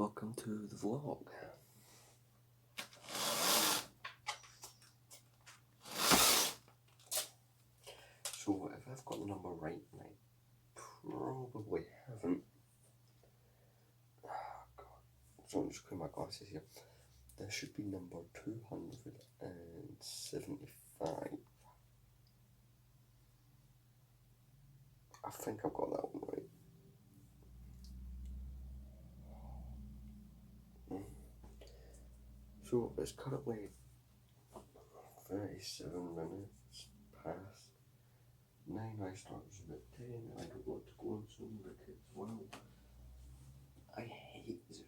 Welcome to the vlog. So if I've got the number right, and I probably haven't. Oh God. So I'm just clearing my glasses here. This should be number 275. I think I've got that one right. So it's currently 37 minutes past 9. I start Zoom at 10 and I don't want to go on Zoom because, well, I hate Zoom.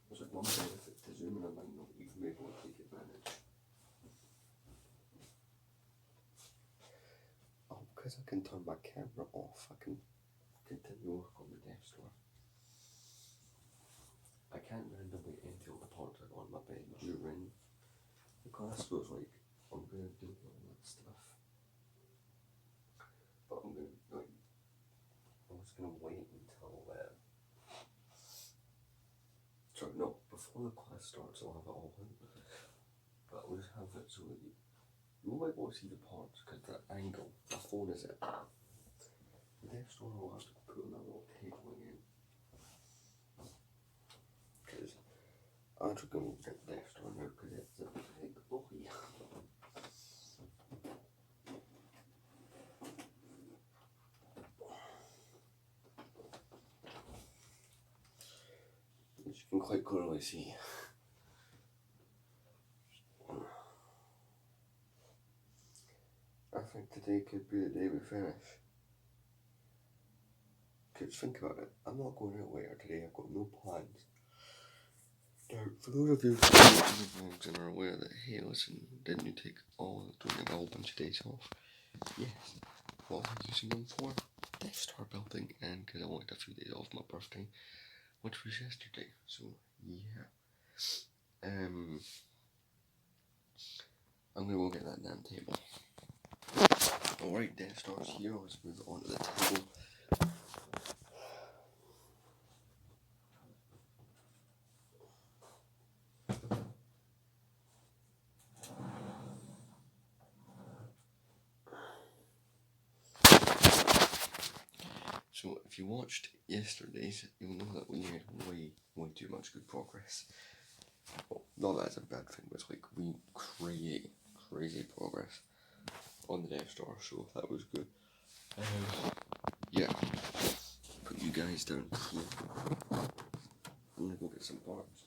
There's like one benefit to Zoom and I might not even be able to take advantage. Oh, because I can turn my camera off, I can continue work on the Death Star. I can't randomly empty all the parts I got on my bed during the class, so it's like, I'm going to do all that stuff. But I'm going to, like, I was going to wait until, sorry, no, before the class starts I'll have it all in. But I'll just have it so that you might want to see the parts, because the angle, the phone is it. The Death Star will have to put on that little table again. Because I'm just going to get the Death Star now, because it's a big boy. As you can quite clearly see. I think today could be the day we finish. Because think about it, I'm not going out later today, I've got no plans. Now, for those of you who are the vlogs and are aware that, hey listen, didn't you take a whole bunch of days off? Yes. What am I using them for? Death Star building, and because I wanted a few days off my birthday, which was yesterday, so yeah. I'm gonna go get that damn table. Alright, Death Star's here, let's move on to the table. So if you watched yesterday's, you'll know that we made way too much good progress. Well, not that it's a bad thing, but it's like we create crazy progress on the Death Star, so that was good. Yeah, put you guys down here. I'm gonna go get some parts.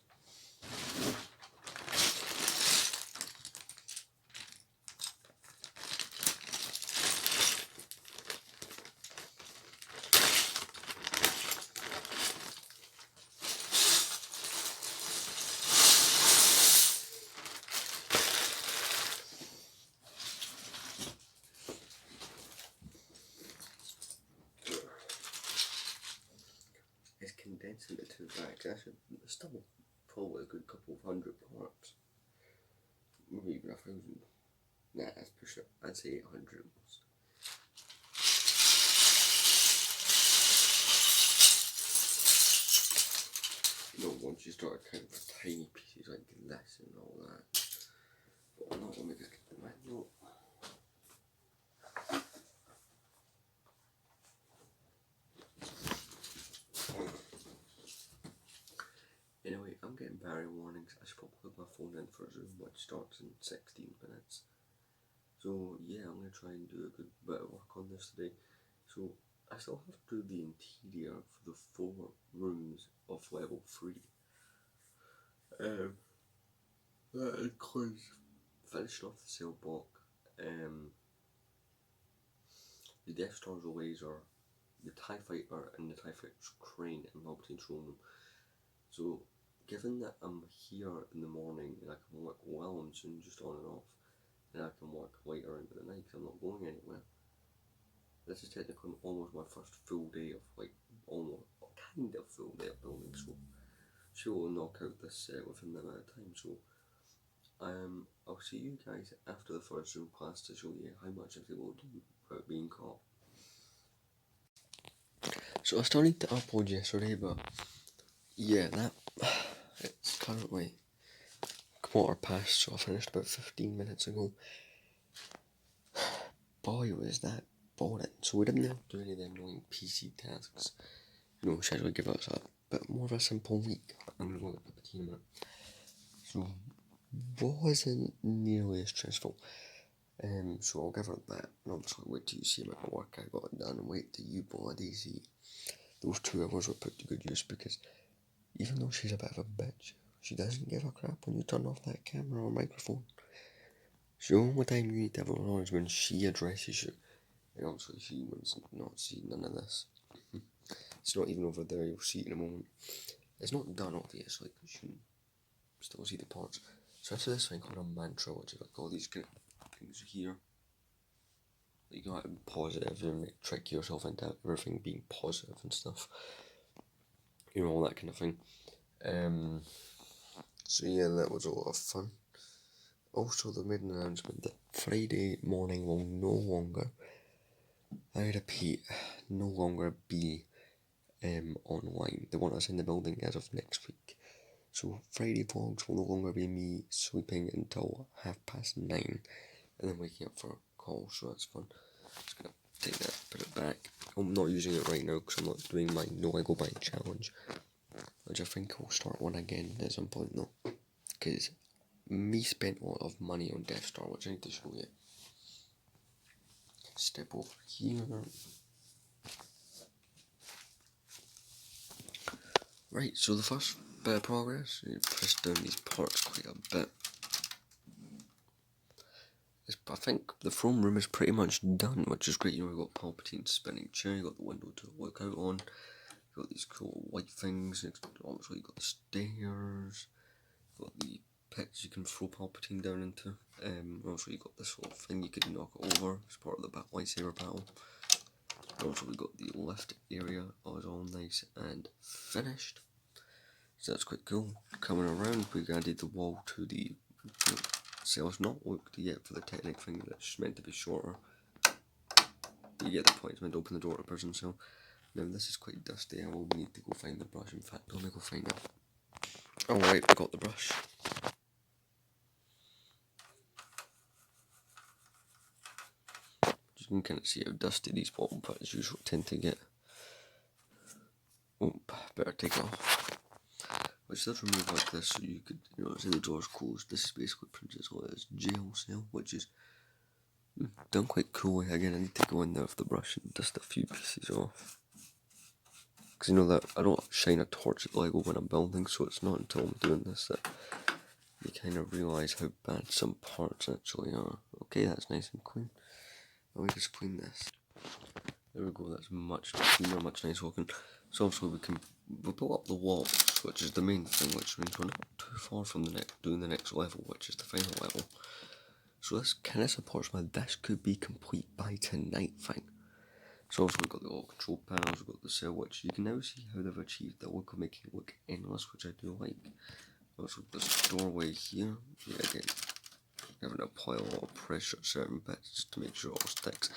It's condensed into 2 bags. That's still probably a good couple of hundred parts. Maybe even 1,000. Nah, that's push it. I'd say 800 almost. You know, once you start accounting for tiny pieces like this and all that. But no, let me just get the manual. Anyway, I'm getting battery warnings. I should probably put my phone in for Zoom, which starts in 16 minutes. So yeah, I'm going to try and do a good bit of work on this today. So I still have to do the interior for the 4 rooms of level 3. That includes finishing off the sail block, the Death Star's laser, the TIE Fighter and the TIE Fighter's crane in Palpatine's throne room. So given that I'm here in the morning and I can work well and soon just on and off, and I can work later into the night because I'm not going anywhere. This is technically almost my first full day of almost kind of full day of building, so sure we'll knock out this within that amount of time. So I'll see you guys after the first Zoom class to show you how much I will do without being caught. So I started to upload yesterday, but yeah, it's currently 1:15, so I finished about 15 minutes ago. Boy, was that boring. So we didn't have to do any of the annoying PC tasks. Schedule give us a bit more of a simple week. I'm gonna go get a cup of tea in a minute. So wasn't nearly as stressful. So I'll give her that. And obviously wait till you see my work I got done and wait till you bloody see. Those 2 hours were put to good use because even though she's a bit of a bitch, she doesn't give a crap when you turn off that camera or microphone. So the only time you need to have it on is when she addresses you. And obviously she wants not see none of this. It's not even over there, you'll see it in a moment. It's not done obviously, because you can still see the parts. So after this thing called a mantra, which is like all these kind of things here. You gotta be positive and trick yourself into everything being positive and stuff. All that kind of thing. So yeah, that was a lot of fun. Also, they made an announcement that Friday morning will no longer, I repeat, no longer be online. They want us in the building as of next week. So Friday vlogs will no longer be me sleeping until 9:30 and then waking up for a call, so that's fun. Just gonna take that, put it back. I'm not using it right now because I'm not doing my No Lego Bike challenge, which I think I'll start one again at some point though, because me spent a lot of money on Death Star, which I need to show you. Step over here. Right, so the first bit of progress, you press down these parts quite a bit. I think the throne room is pretty much done, which is great. We've got Palpatine's spinning chair, you've got the window to look out on, you've got these cool white things, obviously you've got the stairs, you've got the pits you can throw Palpatine down into, also you've got this little thing you could knock it over as part of the lightsaber battle. Also we got the lift area, was all nice and finished. So that's quite cool. Coming around, we added the wall to the cells. Not looked yet for the technic thing that's meant to be shorter. You get the point, it's meant to open the door to a prison cell. Now this is quite dusty, I will need to go find the brush. In fact, let me go find it. Alright, we got the brush. You can kind of see how dusty these bottom parts usually tend to get. Oh, better take it off. Which does remove like this, so you could, say the door's closed. This is basically Princess Leia's jail cell, which is done quite coolly. Again, I need to go in there with the brush and dust a few pieces off. Because that I don't shine a torch at Lego when I'm building, so it's not until I'm doing this that you kind of realise how bad some parts actually are. Okay, that's nice and clean. Let me just clean this. There we go, that's much cleaner, much nicer looking. So obviously we pull up the walls, which is the main thing, which means we're not too far from doing the next level, which is the final level. So this kind of supports my this could be complete by tonight thing. So obviously we've got the little control panels, we've got the cell, which you can now see how they've achieved the look of making it look endless, which I do like. Also this doorway here, yeah, again, having to apply a lot of pressure at certain bits just to make sure it all sticks.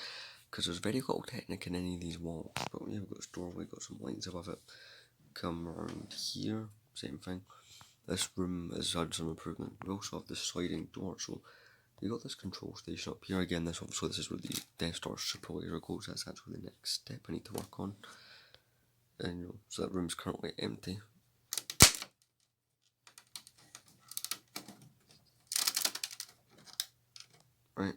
Because there's very little technique in any of these walls. But yeah, we've got this doorway, got some lines above it. Come around here, same thing. This room has had some improvement. We also have this sliding door, so you got this control station up here. Again, this is where the Death Star super laser goes. That's actually the next step I need to work on. And so that room's currently empty. Right.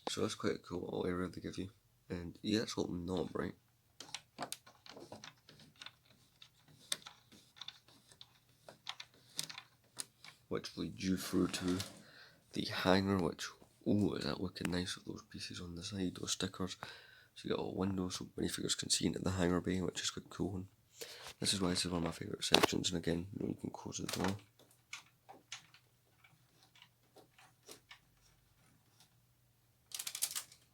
So that's quite a cool little area they give you. And yeah, it's a little knob, right? Which leads you through to the hangar, which, oh, is that looking nice with those pieces on the side, those stickers. So you got a little window so minifigures can see into the hangar bay, which is quite cool. And this is why this is one of my favourite sections, and again, you can close the door.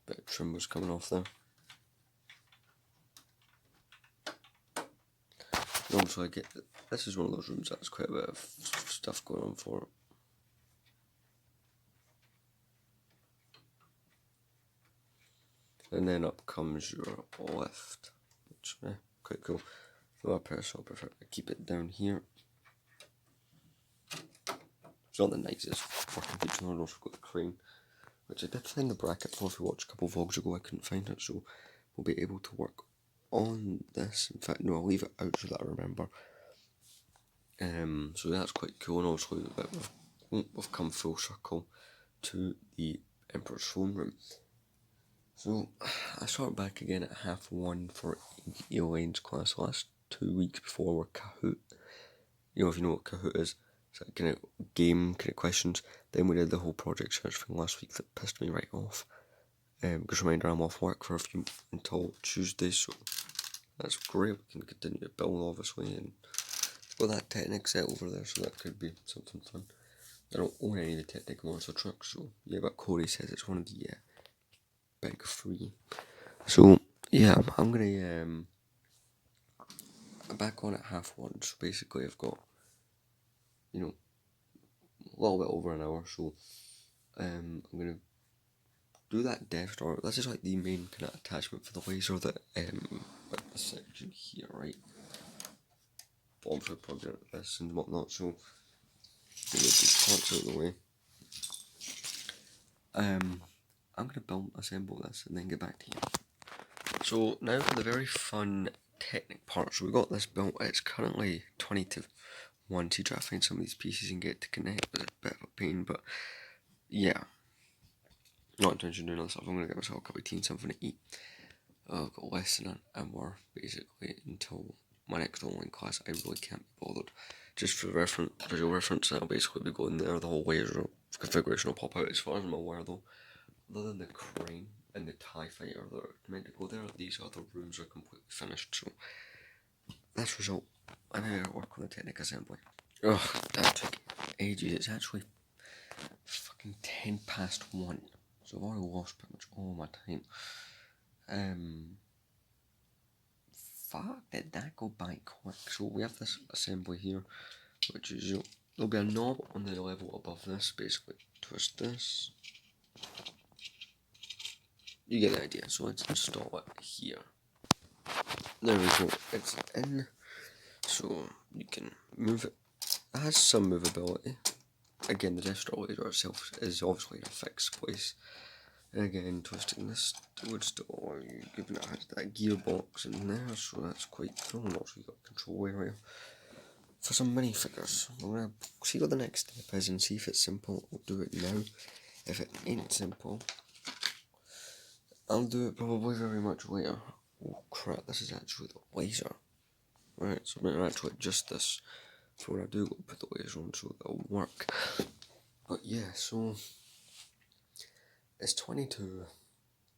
Bit of trim was coming off there. So I get this is one of those rooms that's quite a bit of stuff going on for it. And then up comes your lift, which quite cool. For I personally prefer to keep it down here. It's not the nicest working feature. I've also got the crane, which I did find the bracket for. If you watched a couple of vlogs ago, I couldn't find it, so we'll be able to work on this. In fact, no, I'll leave it out so that I remember. So that's quite cool, and also we've come full circle to the Emperor's Throne Room. So I started back again at 1:30 for Elaine's class last 2 weeks before our Kahoot. You know, if you know what Kahoot is, it's that kind of game, kind of questions. Then we did the whole project search thing last week that pissed me right off. Just reminder, I'm off work for a few until Tuesday, so that's great. We can continue to build, obviously, and got that Technic set over there, so that could be something fun. I don't own any of the Technic monster trucks, so yeah, but Corey says it's one of the big three. So yeah, I'm gonna back on at 1:30. So basically, I've got a little bit over an hour. So I'm gonna do that Death Star. This is like the main kind of attachment for the laser that like this section here, right? Bombs are plugged into this and whatnot. So get these parts out of the way. I'm gonna assemble this and then get back to you. So now for the very fun Technic part. So we got this built. It's currently 20 to 1. So you try to find some of these pieces and get to connect, but it's a bit of a pain. But yeah, not intention doing all this stuff. I'm gonna get myself a cup of tea and something to eat. I've got less than an hour basically until my next online class. I really can't be bothered. Just for visual reference, I'll basically be going there the whole way. Configuration will pop out as far as I'm aware though. Other than the crane and the TIE Fighter that are meant to go there, these other rooms are completely finished, so that's result. I'm going to work on the Technic assembly. Ugh, that took ages. It's actually fucking 1:10, so I've already lost pretty much all my time. Fuck, did that go by quick? So we have this assembly here, which is, there'll be a knob on the level above this, basically. Twist this. You get the idea, so let's install it here. There we go, it's in, so you can move it. It has some movability. Again, the Death Star laser itself is obviously in a fixed place. And again, twisting this would still, given it has that gearbox in there, so that's quite cool. And also you've got a control area for some minifigures. We're going to see what the next step is and see if it's simple. We'll do it now. If it ain't simple, I'll do it probably very much later. Oh crap, this is actually the laser. Right, so I'm going to actually adjust this for when I do go put the laser on so it'll work. But yeah, so it's 22.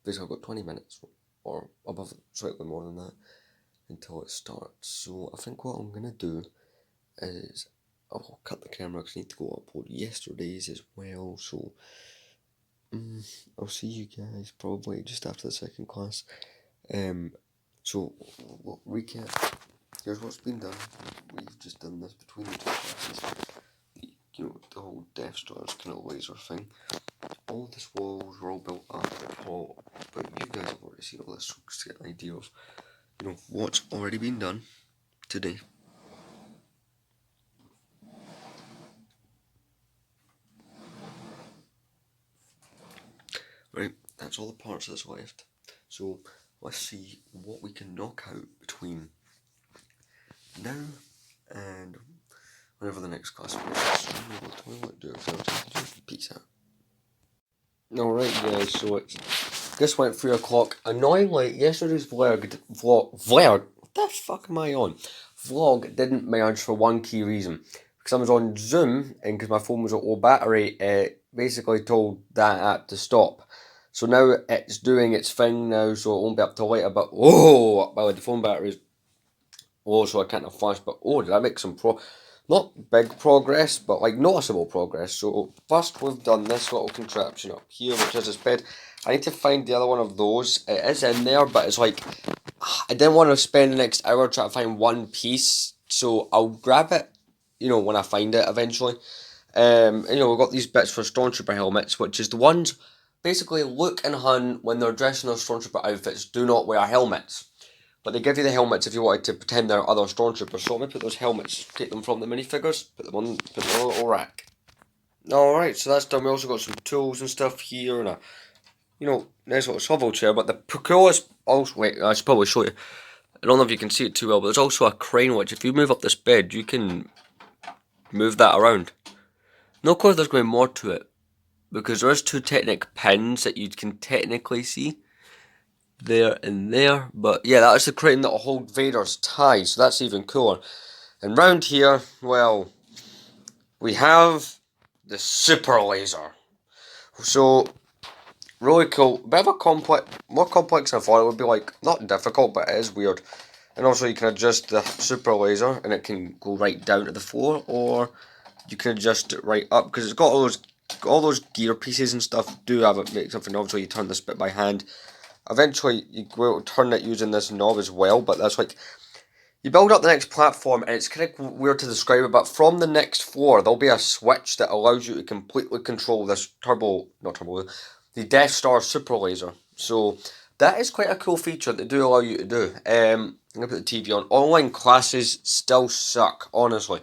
Basically I've got 20 minutes or above, slightly more than that, until it starts. So I think what I'm going to do is I'll cut the camera because I need to go upload yesterday's as well. So I'll see you guys probably just after the second class. So we'll recap. Here's what's been done. We've just done this between the two classes. The whole Death Star's kind of laser thing. All this walls were all built up at all, but you guys have already seen all this, so just get an idea of what's already been done today. Right, that's all the parts that's left. So let's see what we can knock out between now and whenever the next class is. Peace out. Alright guys, so this went 3 o'clock. Annoyingly, yesterday's vlog, what the fuck am I on? Vlog didn't merge for one key reason. Because I was on Zoom, and because my phone was at low battery, it basically told that app to stop. So now it's doing its thing now, so it won't be up till later, but well, the phone battery is low, so I can't have flash, but did I make some not big progress, but like noticeable progress. So first we've done this little contraption up here, which is this bed. I need to find the other one of those. It is in there, but it's like, I didn't want to spend the next hour trying to find one piece so I'll grab it, when I find it eventually. We've got these bits for Stormtrooper helmets, which is the ones, basically, Luke and Han, when they're dressed in their Stormtrooper outfits, do not wear helmets. But they give you the helmets if you wanted to pretend they're other Stormtroopers. So I'm going to put those helmets, take them from the minifigures, put them on a little rack. Alright, so that's done. We also got some tools and stuff here, and a, nice little swivel chair. But the coolest, also, wait, I should probably show you. I don't know if you can see it too well, but there's also a crane, which if you move up this bed, you can move that around. No, of course there's going to be more to it, because there is two Technic pins that you can technically see. There and there, but yeah, that is the crane that'll hold Vader's tie, so that's even cooler. And round here, well, we have the super laser. So, really cool. A bit of a more complex than I thought it would be. Like, not difficult, but it is weird. And also you can adjust the super laser, and it can go right down to the floor, or you can adjust it right up, because it's got all those gear pieces and stuff do have it, make something. Obviously you turn this bit by hand. Eventually you will turn it using this knob as well, but that's like, you build up the next platform, and it's kind of weird to describe it, but from the next floor there'll be a switch that allows you to completely control this the Death Star super laser. So that is quite a cool feature that do allow you to do. I'm going to put the TV on. Online classes still suck, honestly.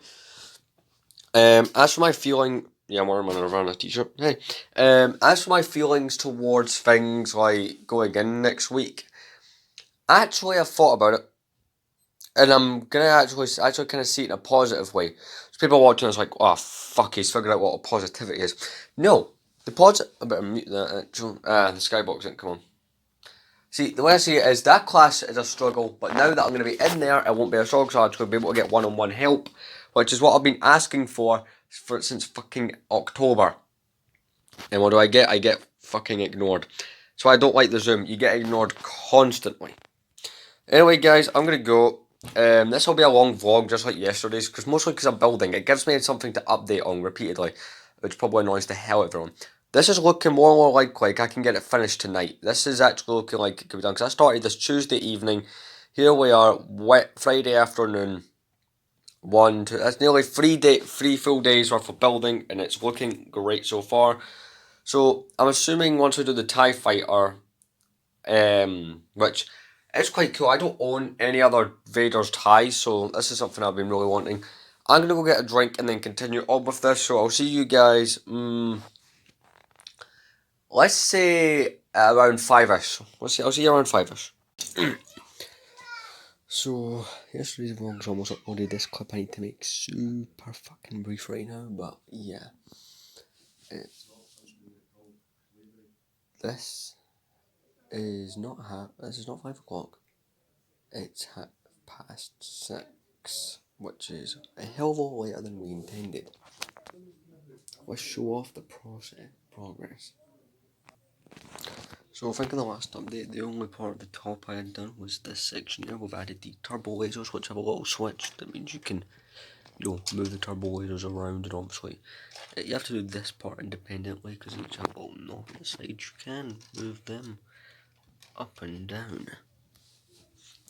As for my feeling, yeah, I'm wearing my Nirvana t-shirt. Hey, as for my feelings towards things like going in next week, actually I've thought about it, and I'm gonna actually kind of see it in a positive way. So people watching us like, oh fuck, he's figured out what a positivity is. No, the positive. I better mute that actually. The skybox didn't come on. See, the way I see it is that class is a struggle, but now that I'm going to be in there, it won't be a struggle, so I'll actually be able to get one-on-one help, which is what I've been asking for since fucking October. And what do I get? I get fucking ignored. So I don't like the Zoom. You get ignored constantly. Anyway, guys, I'm going to go. This will be a long vlog, just like yesterday's, mostly because I'm building. It gives me something to update on repeatedly, which probably annoys the hell out of everyone. This is looking more and more like I can get it finished tonight. This is actually looking like it can be done, because I started this Tuesday evening. Here we are, Friday afternoon. That's nearly 3 full days worth of building, and it's looking great so far. So I'm assuming once we do the TIE Fighter, which is quite cool. I don't own any other Vader's ties, so this is something I've been really wanting. I'm gonna go get a drink and then continue on with this. So I'll see you guys. Let's say around 5ish. I'll see you around 5ish. So, yesterday's vlog's almost uploaded. This clip I need to make super fucking brief right now, but yeah. This is not 5 o'clock. It's 6:30, which is a hell of a lot later than we intended. Let's show off the progress. So I think in the last update, the only part at the top I had done was this section here. We've added the turbo lasers, which have a little switch. That means you can, move the turbo lasers around, and obviously you have to do this part independently, because each have a little knob on the side. You can move them up and down.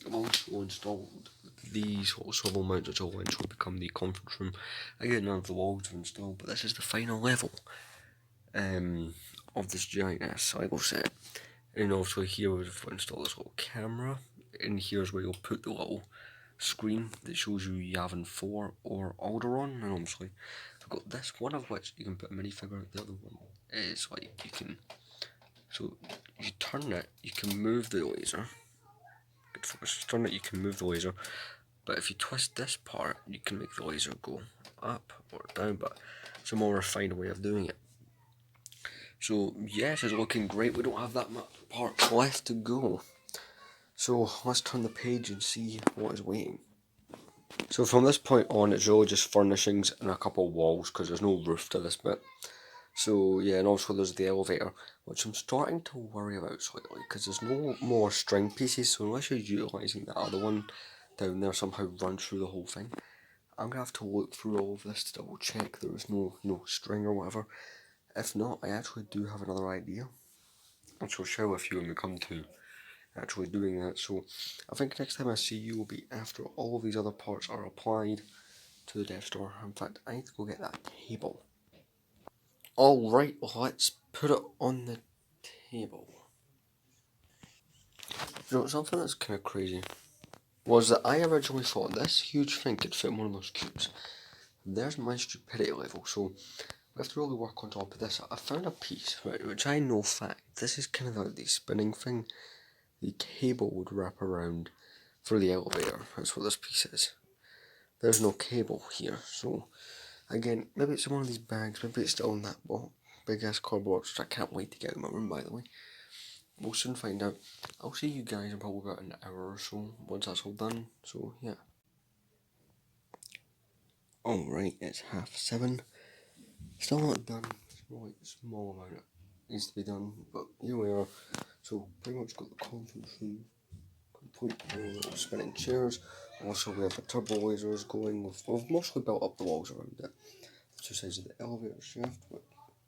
I've also installed these little swivel mounts, which will eventually become the conference room. Again, none of the walls to install, but this is the final level of this giant ass Lego set. And also here we've installed this little camera, and here's where you'll put the little screen that shows you Yavin 4 or Alderaan. And obviously I've got this one, of which you can put a minifigure. The other one is like so you turn it, you can move the laser. Good focus. You turn it, you can move the laser. But if you twist this part, you can make the laser go up or down, but it's a more refined way of doing it. So yes, it's looking great. We don't have that much part left to go. So let's turn the page and see what is waiting. So from this point on, it's really just furnishings and a couple of walls, because there's no roof to this bit. So yeah, and also there's the elevator, which I'm starting to worry about slightly, because there's no more string pieces. So unless you're utilising the other one down there somehow run through the whole thing, I'm gonna have to look through all of this to double check there is no string or whatever. If not, I actually do have another idea, which I'll share with you when we come to actually doing that. So I think next time I see you will be after all of these other parts are applied to the Death Star. In fact, I need to go get that table. Alright, let's put it on the table. You know, something that's kind of crazy was that I originally thought this huge thing could fit in one of those cubes. There's my stupidity level, so we have to really work on top of this. I found a piece, right, which I know fact, this is kind of like the spinning thing. The cable would wrap around for the elevator. That's what this piece is. There's no cable here, so again, maybe it's in one of these bags, maybe it's still in that big ass cardboard, which I can't wait to get in my room, by the way. We'll soon find out. I'll see you guys in probably about an hour or so once that's all done, so yeah. Alright, it's 7:30. Still not done. It's a small amount needs to be done, but here we are. So pretty much got the conference room complete, little spinning chairs. Also we have the turbo lasers going. We've mostly built up the walls around it. Two sides of the elevator shaft, but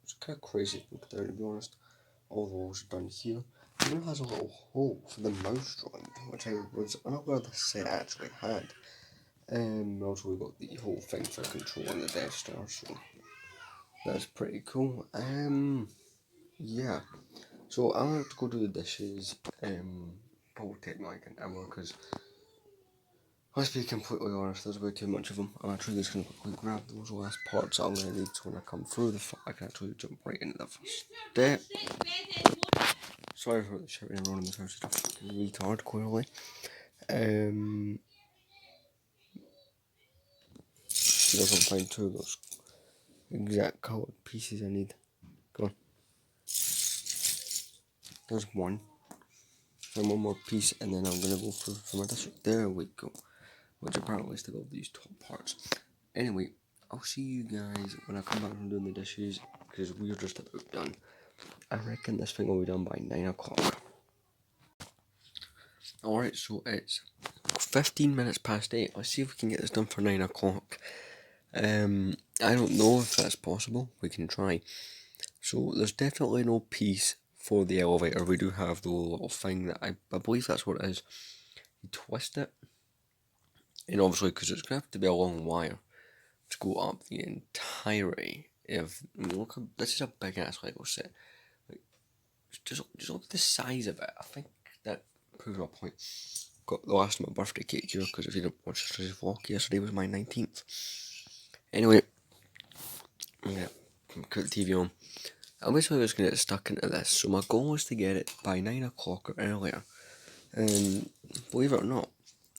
it's kind of crazy to look there, to be honest. All the walls are done here. It even has a little hole for the mouse drawing, which I was unaware the set actually had. Also we got the whole thing for controlling the Death Star, so that's pretty cool. Yeah. So I'm gonna have to go do the dishes. Probably take me like an hour because let's be completely honest, there's way too much of them. I'm actually just gonna quickly grab those last parts I'm gonna need so when I come through I can actually jump right into the first step. Sorry for the shouting around in this house, it's a fucking retard, clearly. See if I can find two of those exact coloured pieces I need. Go on. There's one. And one more piece, and then I'm gonna go for my dishes. There we go. Which apparently still got these top parts. Anyway, I'll see you guys when I come back from doing the dishes, because we're just about done. I reckon this thing will be done by 9 o'clock. Alright, so it's 15 minutes past 8. Let's see if we can get this done for 9 o'clock. I don't know if that's possible. We can try. So there's definitely no piece for the elevator. We do have the little thing that I believe that's what it is. You twist it, and obviously because it's going to have to be a long wire to go up the entirety of. I mean, look, this is a big ass Lego set. Like, just look at the size of it. I think that proves my point. Got the last of my birthday cake here because if you didn't watch yesterday's vlog, yesterday was my 19th. Anyway, I'm gonna put the TV on. I'm basically just gonna get stuck into this. So my goal is to get it by 9 o'clock or earlier. And believe it or not,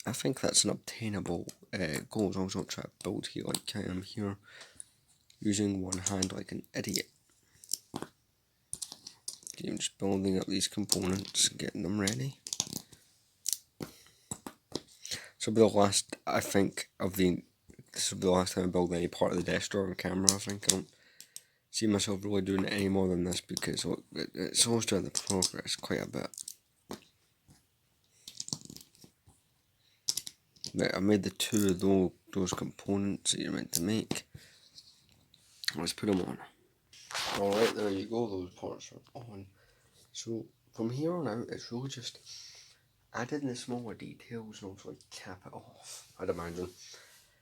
I think that's an obtainable goal as long as I don't try to build here like I am here, using one hand like an idiot. I'm just building up these components, getting them ready. This will be the last, I think, this will be the last time I build any part of the Death Star on camera, I think. I don't see myself really doing it any more than this because look, it's almost doing the progress quite a bit. Right, I made the two of those components that you're meant to make. Let's put them on. Alright, there you go, those parts are on. So, from here on out, it's really just adding the smaller details and also cap it off, I'd imagine.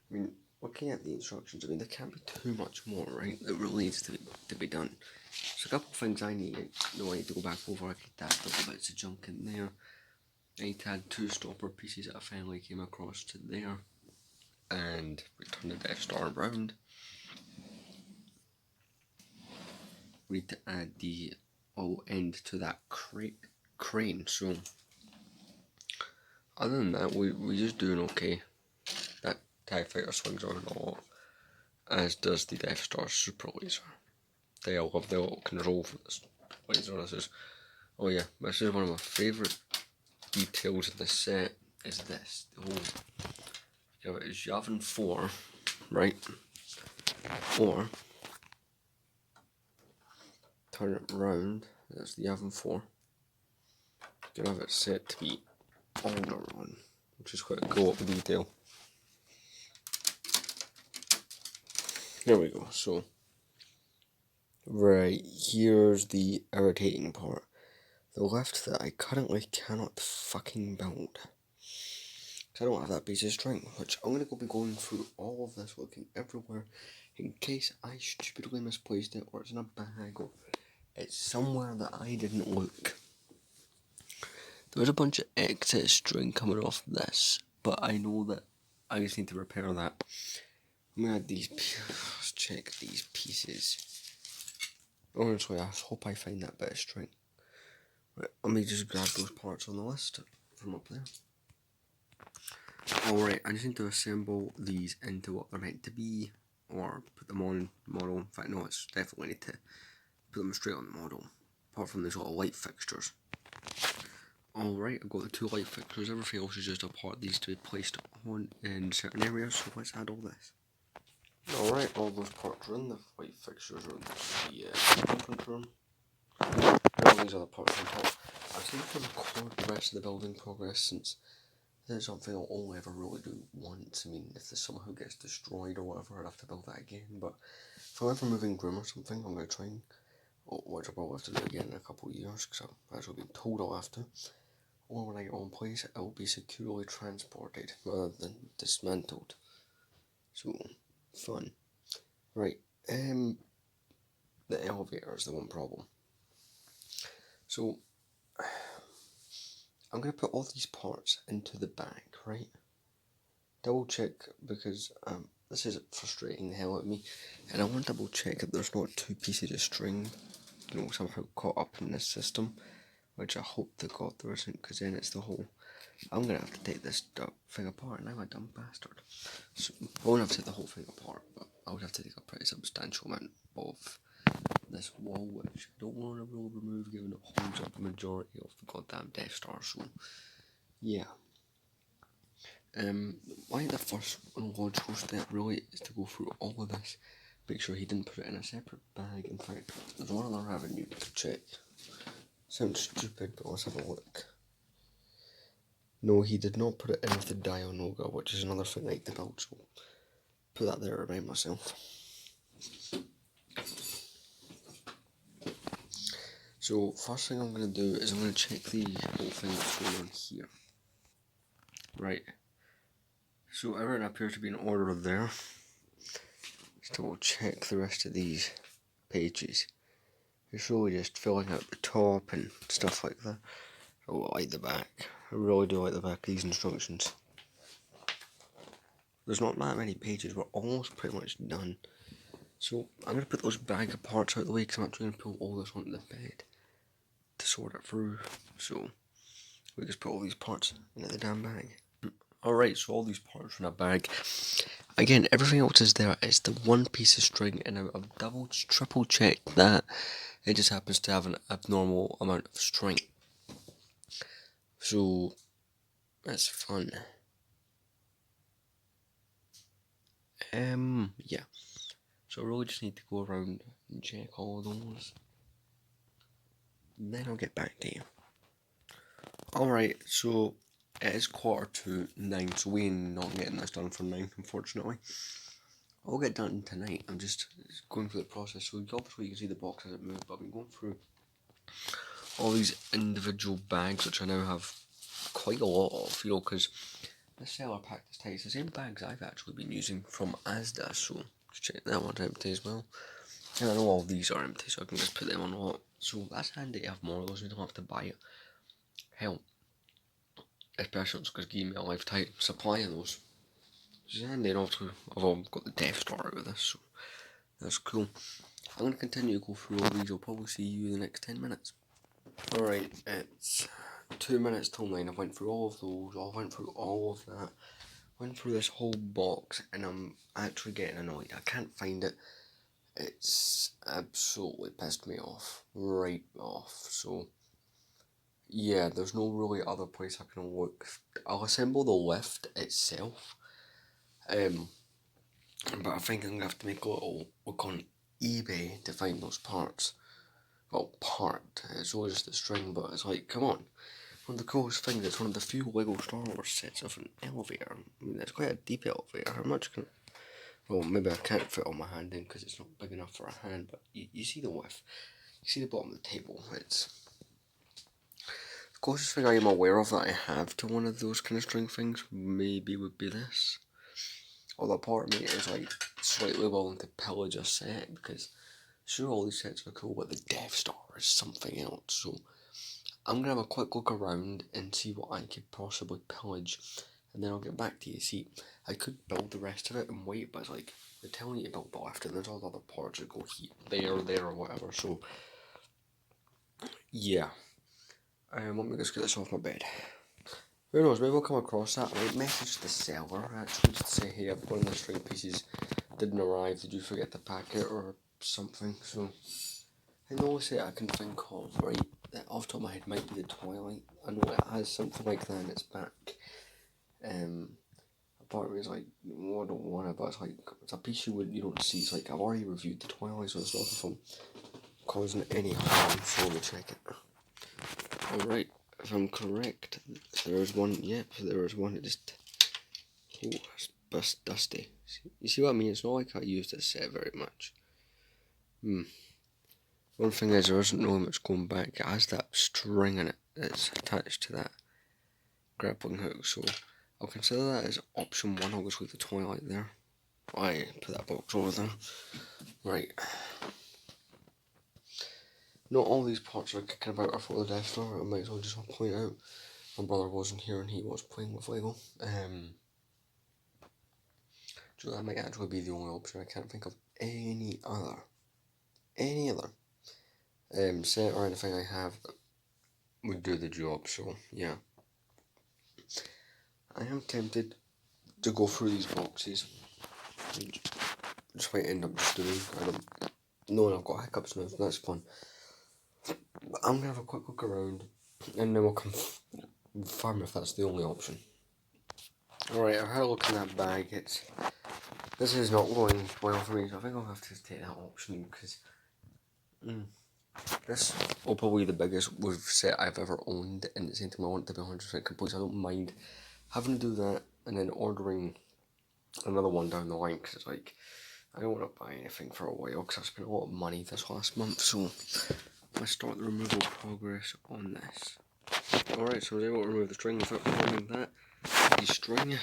I mean, looking at the instructions, I mean, there can't be too much more, right, that really needs to be done. So a couple of things I need to go back over. I could add little bits of junk in there. I need to add 2 stopper pieces that I finally came across to there. And return the Death Star around. We need to add the end to that crane. So other than that, we're just doing okay. That TIE Fighter swings around a lot, as does the Death Star Super Laser. They all have their little control for this laser. This is one of my favourite details of the set. Is this the whole Yavin 4, right? Or turn it round. That's the Yavin 4. You can have it set to be Alderaan, which is quite a cool detail. There we go. So, right, here's the irritating part. the lift that I currently cannot fucking build. I don't have that piece of string, which I'm going to be going through all of this, looking everywhere, in case I stupidly misplaced it, or it's in a bag, or it's somewhere that I didn't look. There was a bunch of excess string coming off this, but I know that I just need to repair that. I'm going to add these, let's check these pieces. Honestly, I hope I find that bit of string. Right, let me just grab those parts on the list from up there. Alright, I just need to assemble these into what they're meant to be, or put them on the model. In fact, no, it's definitely need to put them straight on the model, apart from these little light fixtures. Alright, I've got the 2 light fixtures, everything else is just a part these to be placed on in certain areas, so let's add all this. Alright, all those parts are in, the light fixtures are in the conference room, and all these other parts on top. I seem to record the rest of the building progress since this is something I'll only ever really do once. I mean, if this somehow gets destroyed or whatever, I'd have to build that again. But if I'm ever moving room or something, I'm going to try and, which I'll probably have to do again in a couple of years, because I've actually been told I'll have to. Or when I get on place, it will be securely transported rather than dismantled. So, fun. Right, the elevator is the one problem. So, I'm going to put all these parts into the bag, right? Double check, because this is frustrating the hell out of me, and I want to double check if there's not 2 pieces of string, somehow caught up in this system, which I hope to God there isn't, because then it's the whole, I'm going to have to take this thing apart, and I'm a dumb bastard. So, I won't have to take the whole thing apart, but I would have to take a pretty substantial amount of this wall, which I don't want to really remove, given it holds up the majority of the goddamn Death Star, so, yeah. I think the first logical step really is to go through all of this, make sure he didn't put it in a separate bag. In fact, there's one other avenue to check. Sounds stupid, but let's have a look. No, he did not put it in with the Dianoga, which is another thing I like to build, so put that there to remind myself. So, first thing I'm going to do is I'm going to check the whole thing that's going on here. Right. So, everything appears to be in order there. Just double check the rest of these pages. It's really just filling out the top and stuff like that. I like the back. I really do like the back of these instructions. There's not that many pages, we're almost pretty much done. So I'm going to put those bag of parts out of the way, because I'm actually going to pull all this onto the bed to sort it through. So we just put all these parts into the damn bag. Alright, so all these parts are in a bag. Again, everything else is there. It's the 1 piece of string, and I've triple checked that it just happens to have an abnormal amount of string. So that's fun. Yeah. So I really just need to go around and check all of those. Then I'll get back to you. Alright, so it is 9:15, so we're not getting this done for 9, unfortunately. I'll get done tonight. I'm just going through the process. So obviously you can see the box as it moves, but I've been going through all these individual bags, which I now have quite a lot of, because the seller pack this tight. It's the same bags I've actually been using from Asda, so just check that one's empty as well. And I know all these are empty, so I can just put them on a lot. So that's handy to have more of those, we don't have to buy it. Hell, especially because it gave me a lifetime supply of those. Which is handy enough to, I've got the Death Star out of this, so that's cool. I'm going to continue to go through all these. I'll probably see you in the next 10 minutes. Alright, it's 2 minutes till 9. I went through all of those, I went through all of that. Went through this whole box, and I'm actually getting annoyed. I can't find it. It's absolutely pissed me off. Right off. So, yeah, there's no really other place I can look. I'll assemble the lift itself. But I think I'm going to have to make a little look on eBay to find those parts. Well, it's always just a string, but it's like, come on. One of the coolest things, it's one of the few Lego Star Wars sets of an elevator. I mean, it's quite a deep elevator. How much can... Well, maybe I can't fit all my hand in because it's not big enough for a hand, but you see the width. You see the bottom of the table. It's closest thing I am aware of that I have to one of those kind of string things maybe would be this. Although part of me is like slightly willing to pillage a set because sure all these sets are cool, but the Death Star is something else. So I'm gonna have a quick look around and see what I could possibly pillage, and then I'll get back to you. See, I could build the rest of it and wait, but it's like they're telling you to build the left, and there's all the other parts that go here, there, or whatever. So yeah, let me just get this off my bed. Who knows, maybe I'll come across that. I might message the seller actually just to say, hey, I've got the string pieces, didn't arrive, did you forget to pack it or something? So I know I can think of, right, that off the top of my head might be the Twilight. I know it has something like that in its back. Part of me is like, well, I don't want it, but it's like, it's a piece you don't see. It's like, I've already reviewed the Twilight, so it's not if I'm causing any harm, so let me check it. Alright, if I'm correct, there is one, yep, there is one that just, oh, it's dusty. You see what I mean? It's not like I used this set very much. One thing is, there isn't really much going back. It has that string in it that's attached to that grappling hook, so I'll consider that as option 1. I'll just leave the Twilight there. I put that box over there. Right. Not all these parts are kicking about are for the Death Star. I might as well just point out my brother wasn't here and he was playing with Lego. So that might actually be the only option. I can't think of any other set or anything I have that would do the job. So yeah, I am tempted to go through these boxes. Just might end up just doing. I don't know. I've got hiccups now, so that's fun. But I'm gonna have a quick look around, and then we'll confirm if that's the only option. Alright, I've had a look in that bag. This is not going well for me, so I think I'll have to take that option because this will probably be the biggest set I've ever owned, and at the same time I want it to be 100% complete, so I don't mind having to do that and then ordering another one down the line because it's like I don't want to buy anything for a while because I spent a lot of money this last month. So let's start the removal progress on this. Alright, so I was able to remove the string without removing that. The string,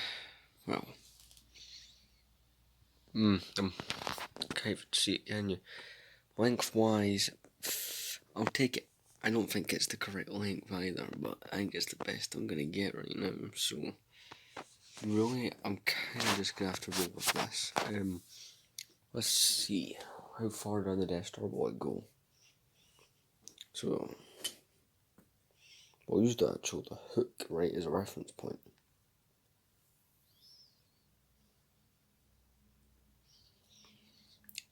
well, can't even see it, can you? Lengthwise, I'll take it. I don't think it's the correct length either, but I think it's the best I'm gonna get right now. So really, I'm kind of just gonna have to roll with this. Let's see, how far down the Death Star will it go? So we'll use the hook, right, as a reference point.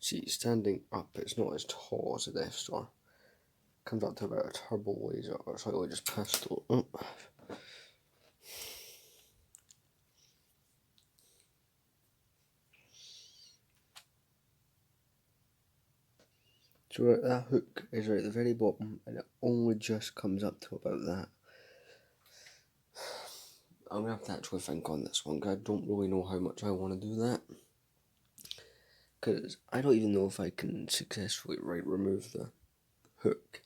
See, standing up, it's not as tall as the Death Star. Comes up to about a turbo laser, or slightly just pistol. Oh. So right, that hook is right at the very bottom, and it only just comes up to about that. I'm gonna have to actually think on this one, because I don't really know how much I want to do that. Because I don't even know if I can successfully remove the hook.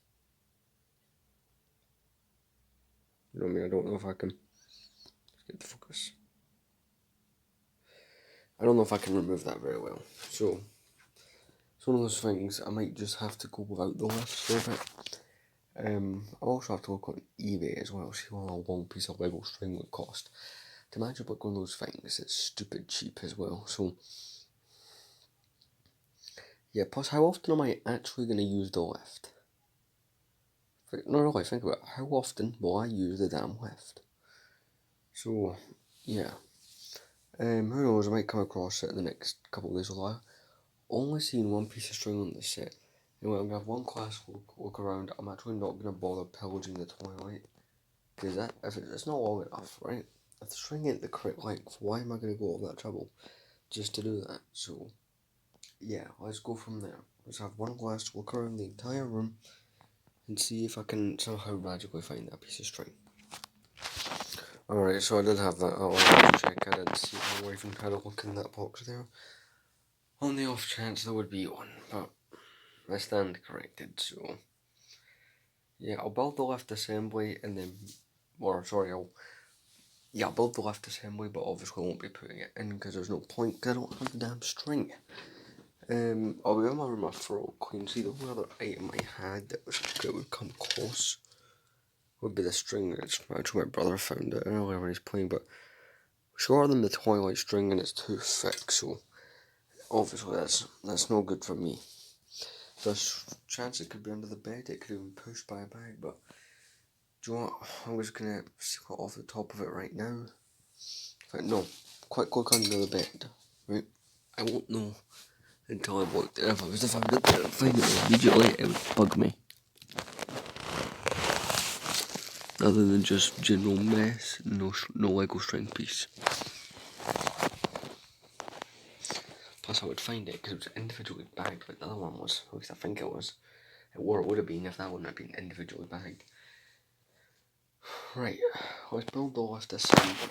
You know what I mean? I don't know if I can. Let's get the focus. I don't know if I can remove that very well. So it's one of those things I might just have to go without the lift for a bit. I'll also have to look on eBay as well, see what a long piece of Lego string would cost. To imagine like one of those things, it's stupid cheap as well. So yeah, plus how often am I actually going to use the lift? No, really, think about it. How often will I use the damn lift? So, yeah. Who knows, I might come across it in the next couple of days, although I've only seen one piece of string on this set. Anyway, I'm going to have one class look around. I'm actually not going to bother pillaging the Twilight. Because if it's not long enough, right? If the string ain't the correct length, why am I going to go all that trouble just to do that? So, yeah, let's go from there. Let's have one glass look around the entire room and see if I can somehow magically find that piece of string. Alright, so I did have that. I'll check. I didn't see it. I even had a look in that box there. On the off chance there would be one, but I stand corrected, so Yeah, I'll build the lift assembly and then, or sorry, I'll build the lift assembly, but obviously I won't be putting it in because there's no point because I don't have the damn string. I'll be in my room after all clean. See, the only other item I had that would come close would be the string. It's actually my brother found it earlier when he's playing, but shorter than the Twilight string and it's too thick, so obviously that's no good for me. There's a chance it could be under the bed, it could have been pushed by a bag, but do you know what? I'm just gonna see it off the top of it right now. No, quick look under the bed, right? I won't know until I looked. If I was to find it immediately, it would bug me. Other than just general mess, no Lego string piece. Plus, I would find it because it was individually bagged, like the other one was. At least I think it was. It would have been if that wouldn't have been individually bagged. Right, let's build the lift assembly.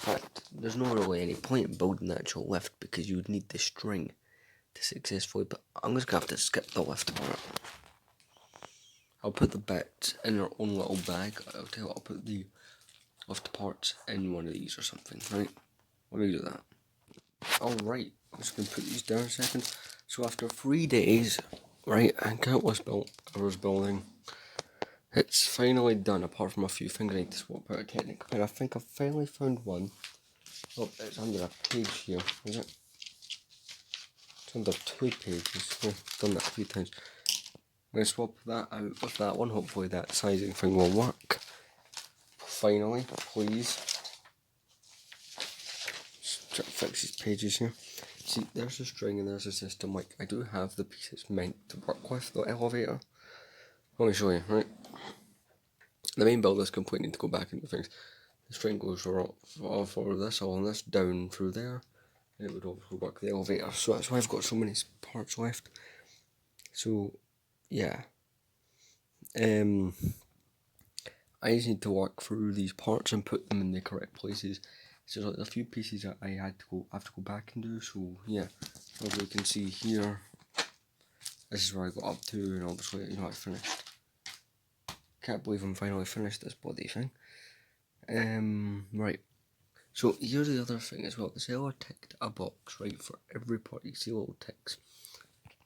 But there's not really any point in building the actual lift because you would need the string to successfully. But I'm just gonna have to skip the lift part. I'll put the bits in their own little bag. I'll tell you what, I'll put the lift parts in one of these or something, right? Let me do that. Alright, I'm just going to put these down a second. So after 3 days, right, and countless hours building, it's finally done, apart from a few things I need to swap out of Technic. And I think I've finally found one. Oh, it's under a page here, is it? It's under 2 pages. Oh, I've done that a few times. I'm going to swap that out with that one. Hopefully that sizing thing will work. Finally, please. Just try to fix these pages here. See, there's a string and there's a system. Like, I do have the pieces meant to work with the elevator. Let me show you, right? The main build is complete. Need to go back into things. The string goes for this, all and this, down through there. And it would obviously work the elevator. So that's why I've got so many parts left. So, yeah. I just need to work through these parts and put them in the correct places. So there's like a few pieces that I have to go back and do. So yeah, as you can see here, this is where I got up to, and obviously I finished. Can't believe I'm finally finished this bloody thing. Right. So here's the other thing as well. The seller ticked a box, right, for every part. You see little ticks.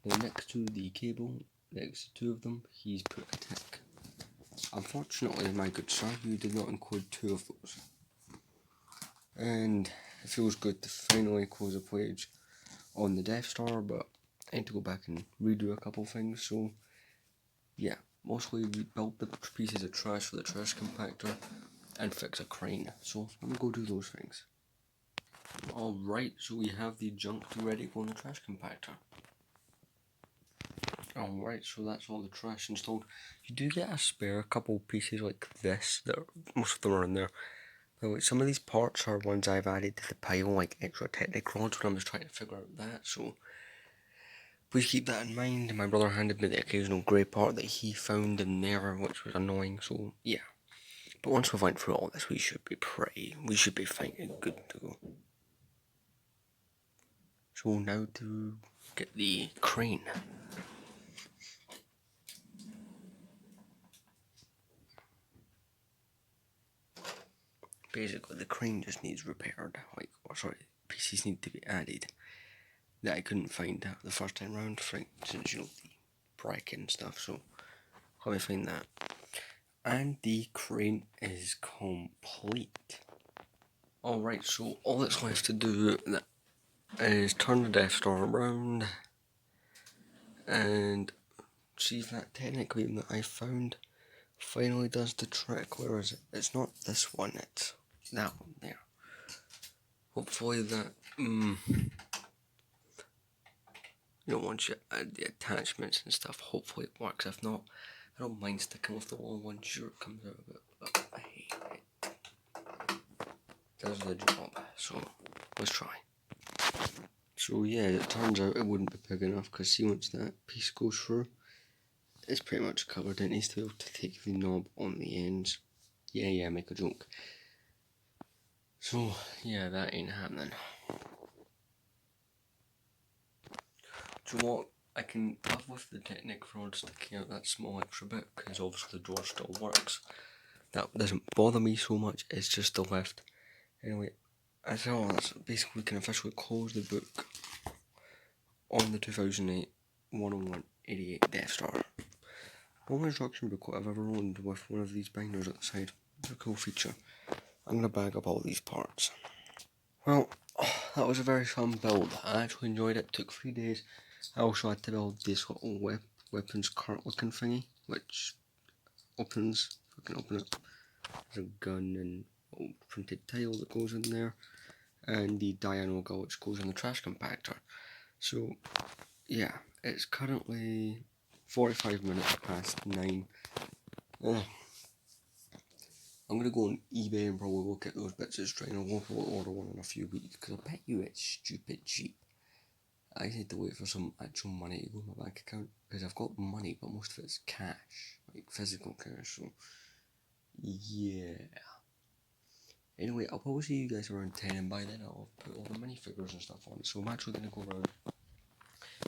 Now next to the cable, next to 2 of them, he's put a tick. Unfortunately, my good sir, you did not include 2 of those. And it feels good to finally close a page on the Death Star, but I need to go back and redo a couple things, so yeah. Mostly rebuild the pieces of trash for the trash compactor and fix a crane, so I'm gonna go do those things. Alright, so we have the junk ready to go in the trash compactor. Alright, so that's all the trash installed. You do get a spare couple pieces like this, most of them are in there. Now, some of these parts are ones I've added to the pile, like extra Technic rods when I was trying to figure out that, so please keep that in mind. My brother handed me the occasional grey part that he found in there, which was annoying, so yeah. But once we've went through all this, we should be fine and good to go. So now to get the crane. Basically, the crane just needs repaired, pieces need to be added that I couldn't find the first time round, since, the bracket and stuff, so let me find that. And the crane is complete. Alright, so all that's left to do is turn the Death Star around and see if that Technic beam that I found finally does the trick. Where is it? It's not this one, it's that one there. Hopefully that, once you add the attachments and stuff, hopefully it works. If not, I don't mind sticking with the wall one, sure it comes out a bit, but I hate it. Does the job, so let's try. So yeah, it turns out it wouldn't be big enough, because see, once that piece goes through, it's pretty much covered. It needs to be able to take the knob on the ends. Yeah, make a joke. So yeah, that ain't happening. So what I can live with the Technic rod sticking out that small extra bit, because obviously the drawer still works. That doesn't bother me so much, it's just the lift. Anyway, that's all. That's basically, we can officially close the book on the 2008 101-88 Death Star. Only instruction book I've ever owned with one of these binders at the side. It's a cool feature. I'm going to bag up all these parts. Well, that was a very fun build. I actually enjoyed it. It took 3 days. I also had to build this little weapons cart looking thingy, which opens. I can open it. There's a gun and a little printed tile that goes in there, and the Dianoga which goes in the trash compactor. So, yeah, it's currently 45 minutes past 9. I'm going to go on eBay and probably look at those bits of string. I'll probably order one in a few weeks, because I bet you it's stupid cheap. I need to wait for some actual money to go in my bank account, because I've got money, but most of it's cash, like physical cash, so yeah. Anyway, I'll probably see you guys around 10, and by then I'll put all the minifigures and stuff on. So I'm actually going to go around,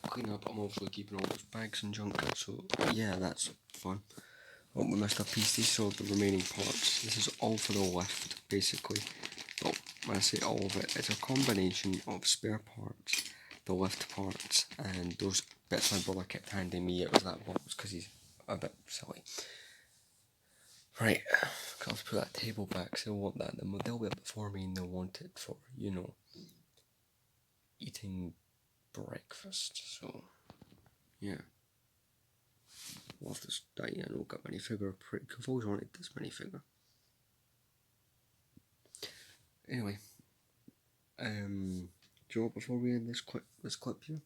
clean up. I'm also keeping all those bags and junk, so yeah, that's fun. Oh, we missed a piece. These are the remaining parts. This is all for the lift, basically. Well, when I say all of it, it's a combination of spare parts, the lift parts, and those bits my brother kept handing me out of that box because he's a bit silly. Right, I'll put that table back, so they'll want that. They'll be up before me and they'll want it for, you know, eating breakfast. So, yeah. Love this Dianoga minifigure. I've always wanted this minifigure. Anyway, do you know what, before we end this clip here,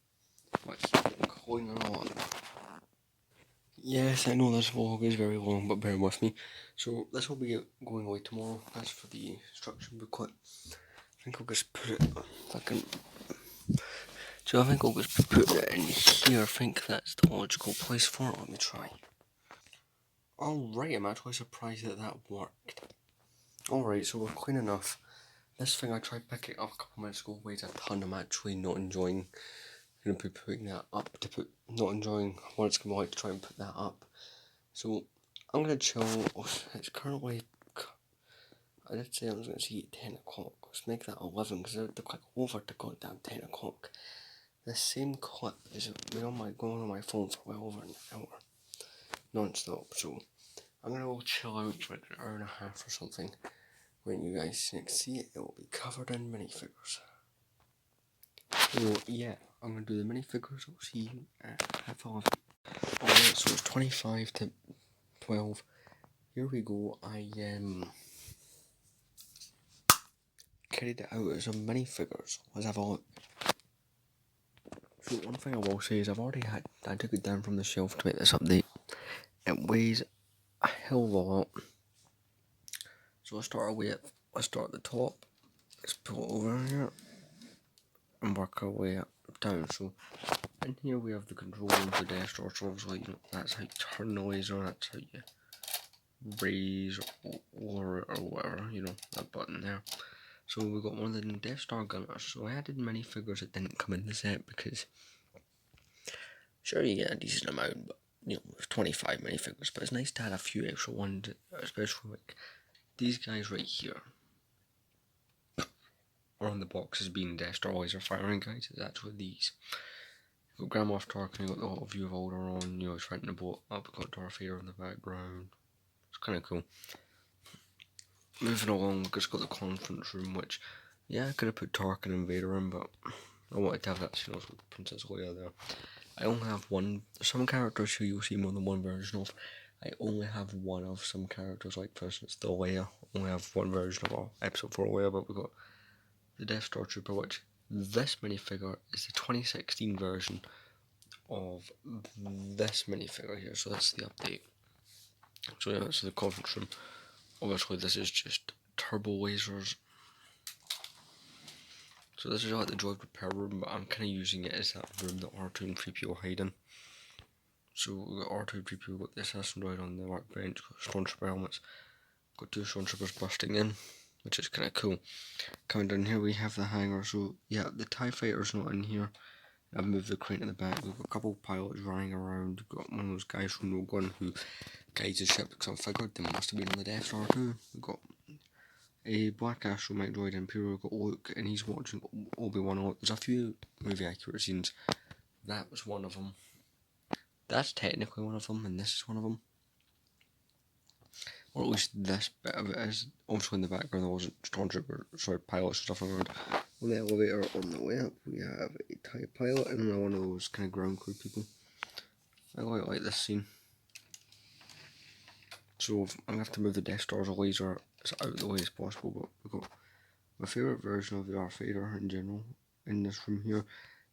what's going on? Yes, I know this vlog is very long, but bear with me. So this will be going away tomorrow. That's for the instruction booklet. I think I'll just put it. So I think I'll just put it in here. I think that's the logical place for it. Let me try. Alright, I'm actually surprised that worked. Alright, so we're clean enough. This thing I tried picking up a couple minutes ago weighs a ton. I'm actually not enjoying. I'm going to be putting that up not enjoying what it's going to be like to try and put that up. So I'm going to chill. It's currently, I did say I was going to see at 10 o'clock. Let's make that 11 because I had to click over to goddamn 10 o'clock. This same clip is going on my phone for well over an hour. Non-stop. So I'm going to go chill out for an hour and a half or something. When you guys next see it, it will be covered in minifigures. So yeah, I'm going to do the minifigures. I'll see you at 11:30. Alright, so it's 25 to 12. Here we go. I carried it out as some minifigures. Let's have a look. So one thing I will say is I took it down from the shelf to make this update. It weighs a hell of a lot. So let's start at the top. Let's pull it over here and work our way up down. So in here we have the controls, the Death Star, so obviously, you know, that's how you turn the laser, that's how you raise or whatever, you know, that button there. So we got one of the Death Star gunners. So I added minifigures that didn't come in the set because sure you get a decent amount, but you know, there's 25 minifigures, but it's nice to add a few extra ones, especially like these guys right here. Or on the boxes being Death Star laser firing guys, it's actually these. You've got Grand Moff Tarkin, you've got the Little View of Alderaan, you know, he's fighting the boat up, we've got Darth Vader in the background. It's kind of cool. Moving along, we've just got the conference room, which, yeah, I could have put Tarkin and Vader in, but I wanted to have that scene with Princess Leia there. I only have one, some characters who you'll see more than one version of. I only have one of some characters, like for instance the Leia. I only have one version of episode 4 Leia, but we've got the Death Star Trooper, which this minifigure is the 2016 version of this minifigure here, so that's the update. So yeah, that's the conference room. Obviously this is just turbo lasers. So this is like the droid repair room, but I'm kind of using it as that room that R2 and 3PO hide in. So we've got R2 and 3PO, got the assassin droid on the workbench, got Stormtrooper helmets, got 2 Stormtroopers busting in, which is kind of cool. Coming down here we have the hangar, so yeah, the TIE Fighter's not in here. I've moved the crane to the back. We've got a couple of pilots running around. We've got one of those guys from Rogue One who guides the ship, because I figured they must have been on the Death Star too. We've got a Black astromech droid Imperial. We've got Luke, and he's watching Obi-Wan. There's a few movie accurate scenes. That was one of them. That's technically one of them, and this is one of them. Or at least this bit of it is. Obviously in the background there wasn't pilots and stuff around. On the elevator on the way up we have a TIE pilot and one of those kind of ground crew people. I quite like this scene. So I'm going to have to move the Death Star's laser out of the way as possible, but we've got my favourite version of the Darth Vader in general in this room here.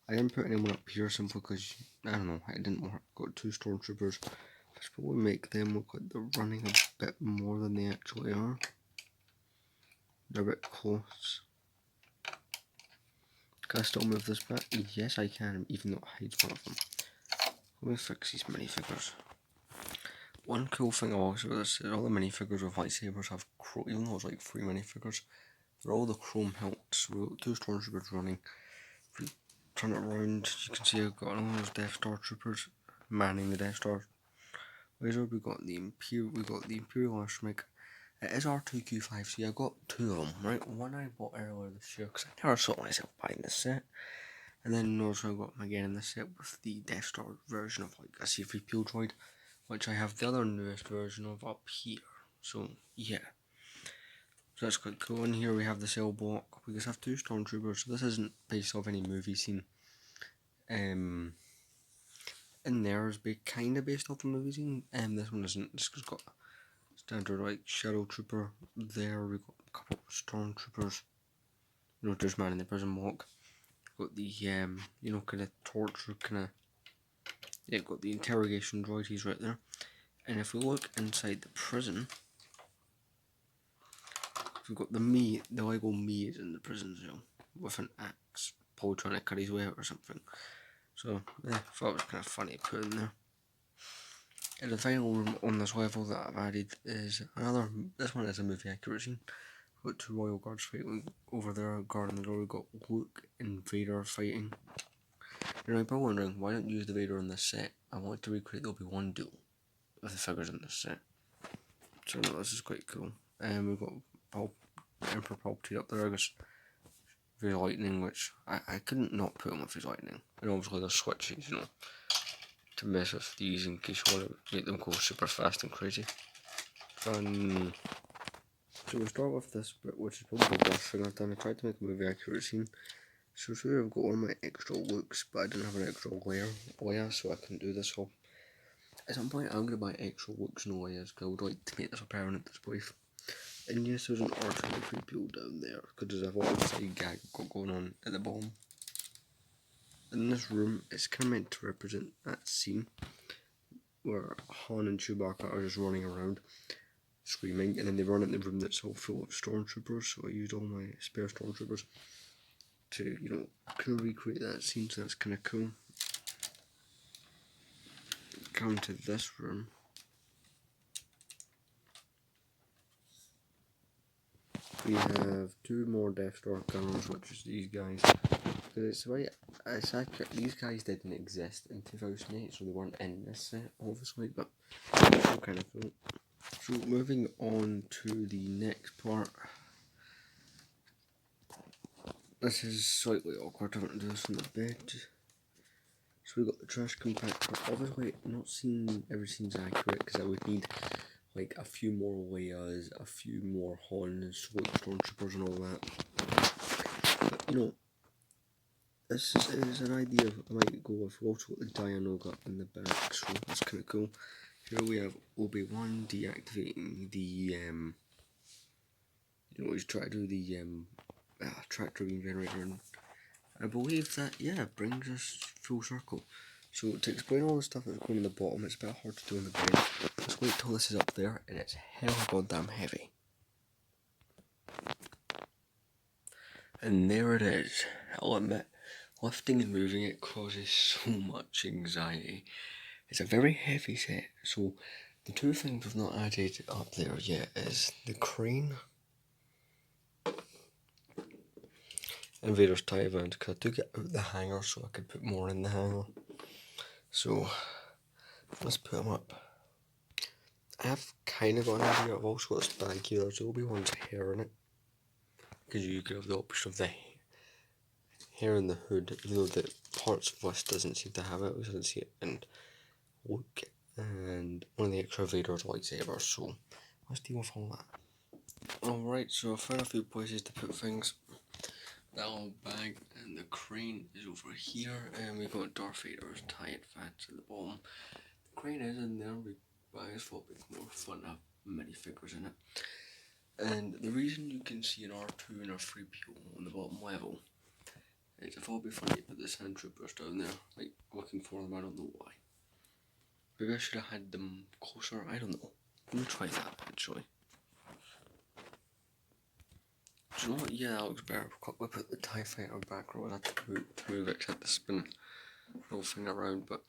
I didn't put anyone up here simply because, I don't know, it didn't work. Got two stormtroopers. I should probably make them look like they're running a bit more than they actually are. They're a bit close. Can I still move this back? Yes, I can, even though it hides one of them. Let me fix these minifigures. One cool thing also about this is all the minifigures with lightsabers have chrome, even though it's like 3 minifigures, they're all the chrome hilts. So we've got 2 stormtroopers running. If we turn it around, you can see I've got all those Death Star troopers manning the Death Star laser. We've got the Imperial astromech. It is R2-Q5, so yeah, I got 2 of them, right? One I bought earlier this year, because I never saw myself buying this set. And then also I got them again in this set with the Death Star version of like a C-3PO droid, which I have the other newest version of up here. So yeah, so that's quite cool. In here we have the cell block. We just have 2 stormtroopers. So this isn't based off any movie scene. In there is kind of based off a movie scene. This one isn't. This has got standard like shadow trooper. There we got a couple of stormtroopers. You know, just manning the prison walk. Got the you know, kind of torture kind of. Yeah, got the interrogation droid. He's right there. And if we look inside the prison, we've got the Lego me is in the prison cell with an axe, probably trying to cut his way out or something. So yeah, I thought it was kind of funny to put in there. And the final room on this level that I've added is another. This one is a movie accurate scene. We've got 2 royal guards fighting over there, guarding the door. We've got Luke and Vader fighting. You know, you're probably wondering why don't you use the Vader in this set? I want to recreate the Obi-Wan duel with the figures in this set. So no, this is quite cool. We've got Emperor Palpatine up there, I guess. His lightning, which I couldn't not put him with his lightning. And obviously there's switches, you know, to mess with these in case you want to make them go super fast and crazy. Fun. So we start with this bit, which is probably the worst thing I've done. I tried to make a movie accurate scene. So here I've got one of my extra looks, but I didn't have an extra layer, so I couldn't do this. So at some point I'm going to buy extra looks and layers, because I would like to make this a permanent display. And yes, there's an R2-3PO down there, because there's a lot of side gag going on at the bottom. In this room, it's kind of meant to represent that scene where Han and Chewbacca are just running around, screaming, and then they run in the room that's all full of stormtroopers, so I used all my spare stormtroopers to, you know, kind of recreate that scene, so that's kind of cool. Come to this room. We have 2 more Death Star gunners, which is these guys. Because it's accurate. These guys didn't exist in 2008, so they weren't in this set, obviously, but it's still kind of cool. So moving on to the next part. This is slightly awkward having to do this on the bed. So we got the trash compactor. Obviously, not seeing everything's accurate because I would need like a few more layers, a few more Han, stormtroopers and all that. But you know, this is an idea I might go with. We also got the Dianoga in the back, so that's kind of cool. Here we have Obi-Wan deactivating the you know, he's trying to do the tractor beam generator, and I believe that, yeah, brings us full circle. So to explain all the stuff that's going on the bottom, it's a bit hard to do on the bed. Let's wait till this is up there, and it's hell goddamn heavy. And there it is. I'll admit, lifting and moving it causes so much anxiety. It's a very heavy set, so the 2 things we've not added up there yet is the crane Invader's tie event because I took it out the hanger so I could put more in the hanger. So let's put them up. I've kind of got an idea. I've also got this bag here. There's Obi-Wan's hair in it because you could have the option of the hair in the hood, even though the parts of us doesn't seem to have it. We didn't see it in Luke and one of the extra Vader's lightsabers. So let's deal with all that. Alright, so I found a few places to put things. That little bag and the crane is over here, and we've got Darth Vader's tie advance at the bottom. The crane is in there, but I just thought it'd be more fun to have minifigures in it. And the reason you can see an R2 and a 3PO on the bottom level is I thought it'd be funny to put the Sand Troopers down there, like looking for them. I don't know why. Maybe I should have had them closer, I don't know. I'm gonna try that actually. Do you know what? Yeah, that looks better. We put the TIE Fighter back row. I had to move it, had to spin the whole thing around. But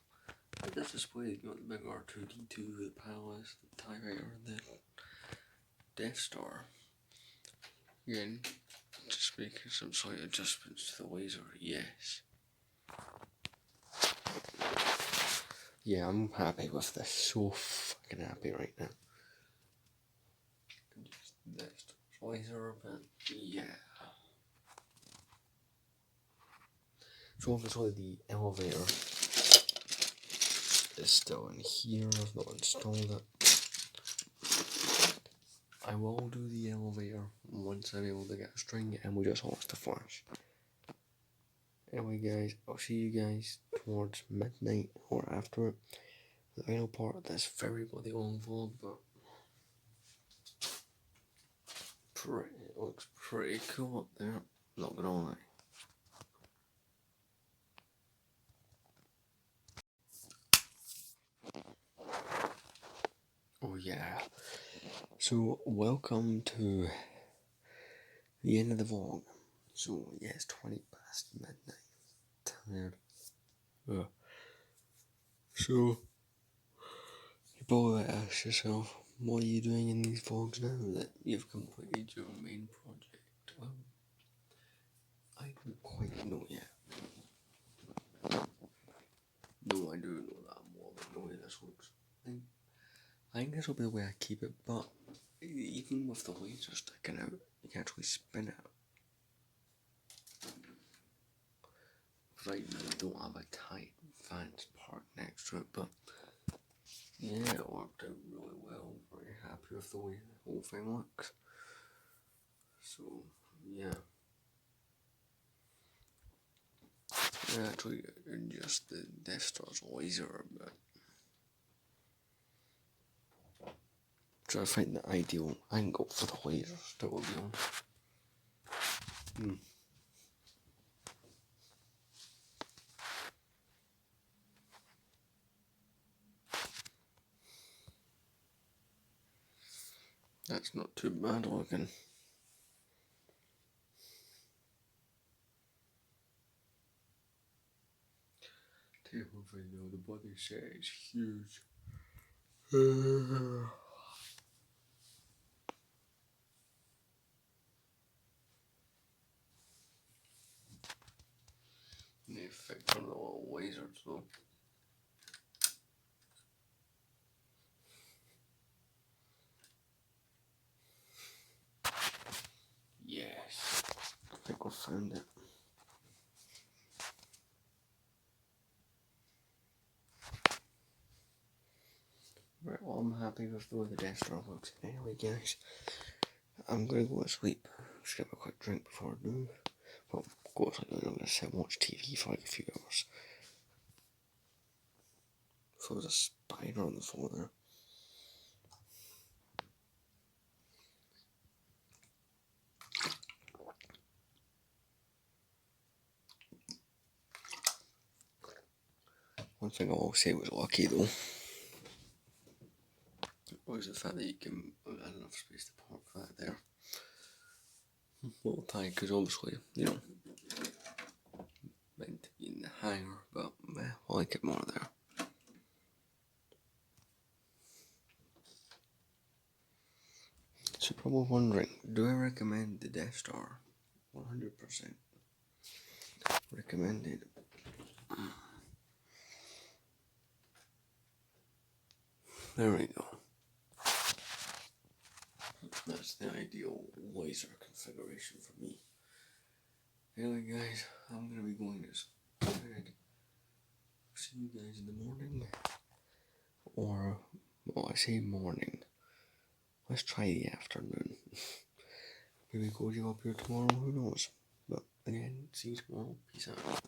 at this display, you got the big R2D2, the Palace, the TIE Fighter, and the Death Star. Again, just making some slight adjustments to the laser. Yes. Yeah, I'm happy with this. So fucking happy right now. Just this laser a bit. Yeah. So obviously the elevator is still in here. I've not installed it. I will do the elevator once I'm able to get a string and we just lost the flash. Anyway guys, I'll see you guys towards midnight or after it. The final part of this very bloody long vlog, but it looks pretty cool up there, not gonna lie. Oh yeah. So welcome to the end of the vlog. So yeah, it's 20 past midnight. Tired. So you probably ask yourself, what are you doing in these vlogs now that you've completed your main project? Well, I don't quite know yet. No, I do know that more than the way this looks. I think this will be the way I keep it, but even with the laser sticking out, you can actually spin it. Right now, we don't have a tight advanced part next to it, but yeah, it worked out really well. I'm very happy with the way the whole thing looks. So, yeah. I actually just the Death Star's laser a bit. Try to find the ideal angle for the lasers, that will be on. That's not too bad looking. Table video, the body set is huge. The effect on the little lasers though. Yes, I think we found it. Right, well, I'm happy with the way the Death Star looks. Anyway, guys, I'm gonna go to sleep. Just get a quick drink before I do. Well, go to sleep. I'm gonna sit and watch TV for like a few hours. So there's a spider on the floor there. One thing I will say was lucky though was the fact that you can have enough space to park that there. Little tight, because obviously, you know, meant to be in the hangar, but I like it more there. So you're probably wondering, do I recommend the Death Star? 100%. recommended. There we go. That's the ideal laser configuration for me. Anyway, guys, I'm gonna be going to bed. See you guys in the morning. Or, well, I say morning. Let's try the afternoon. Maybe go up here tomorrow, who knows? But again, see you tomorrow. Peace out.